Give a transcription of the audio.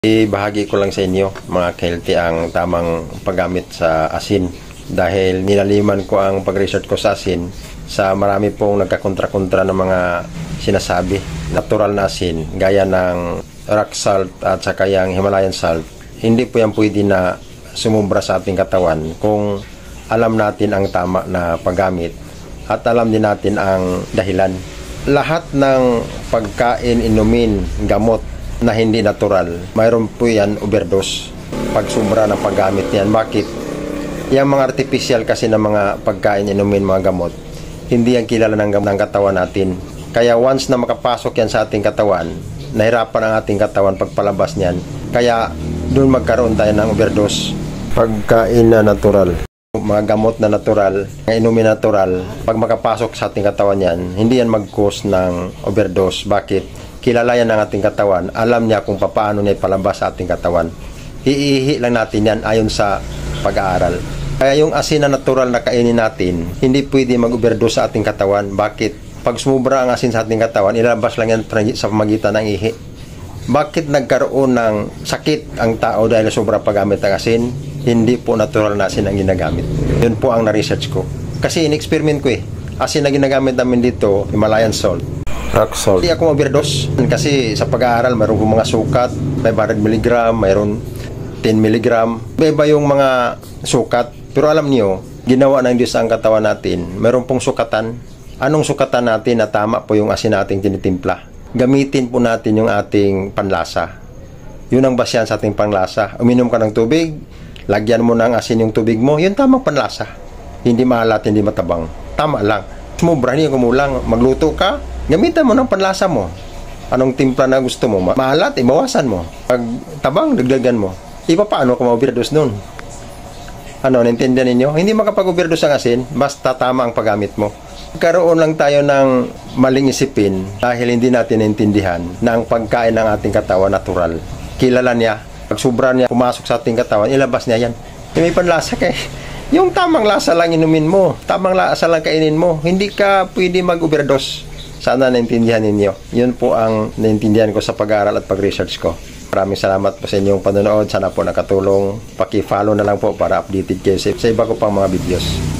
Ibahagi ko lang sa inyo mga ka-healthy ang tamang paggamit sa asin dahil nilaliman ko ang pag-research ko sa asin sa marami pong nagkakontra-kontra ng mga sinasabi. Natural na asin gaya ng rock salt at saka yung Himalayan salt, hindi po yan pwede na sumubra sa ating katawan kung alam natin ang tama na paggamit at alam din natin ang dahilan. Lahat ng pagkain, inumin, gamot na hindi natural, mayroon po yan overdose pag sobra ng paggamit niyan. Bakit? Yung mga artificial kasi ng mga pagkain, inumin, mga gamot, hindi yan kilala ng katawan natin. Kaya once na makapasok yan sa ating katawan, nahirapan ang ating katawan pagpalabas niyan. Kaya doon magkaroon tayo ng overdose. Pagkain na natural, mga gamot na natural, mga inumin natural, pag makapasok sa ating katawan yan, hindi yan mag-cause ng overdose. Bakit? Kilala yan ng ating katawan, alam niya kung paano niya ipalabas sa ating katawan. Iihi lang natin yan ayon sa pag-aaral. Kaya yung asin na natural na kainin natin, hindi pwede mag-overdose sa ating katawan. Bakit? Pag sumubra ang asin sa ating katawan, ilalabas lang yan sa pamagitan ng ihi. Bakit nagkaroon ng sakit ang tao dahil sobra paggamit ng asin? Hindi po natural na asin ang ginagamit. Yun po ang na-research ko. Kasi in-experiment ko asin na ginagamit namin dito, Himalayan salt, rock salt. Hindi ako overdose kasi sa pag-aaral mayroon kong mga sukat, 500 mg, mayroon 10 mg. Iba yung mga sukat. Pero alam niyo, ginawa ng Diyos ang katawan natin. Mayroon pong sukatan. Anong sukatan natin na tama po yung asin nating tinitimpla? Gamitin po natin yung ating panlasa. Yun ang basyan sa ating panlasa. Uminom ka ng tubig, lagyan mo ng asin yung tubig mo, yun tamang panlasa. Hindi maalat, hindi matabang. Tama lang. Sumubra, hindi kumulang. Magluto ka, gamitan mo ng panlasa mo. Anong timpla na gusto mo? Maalat, ibawasan mo. Pag tabang, dagdagan mo. Paano kung ma-overdose nun? Naintindihan ninyo? Hindi makapag-overdose ang asin, basta tama ang paggamit mo. Karoon lang tayo ng maling isipin dahil hindi natin naintindihan na ang pagkain ng ating katawan natural. Kilala niya. Pag sobra niya pumasok sa ating katawan, ilabas niya yan. May panlasa kay. Yung tamang lasa lang inumin mo. Tamang lasa lang kainin mo. Hindi ka pwede mag-overdose. Sana naintindihan ninyo. Yun po ang naintindihan ko sa pag-aaral at pag-research ko. Maraming salamat po sa inyong panonood. Sana po nakatulong. Paki-follow na lang po para updated kayo sa iba ko pang mga videos.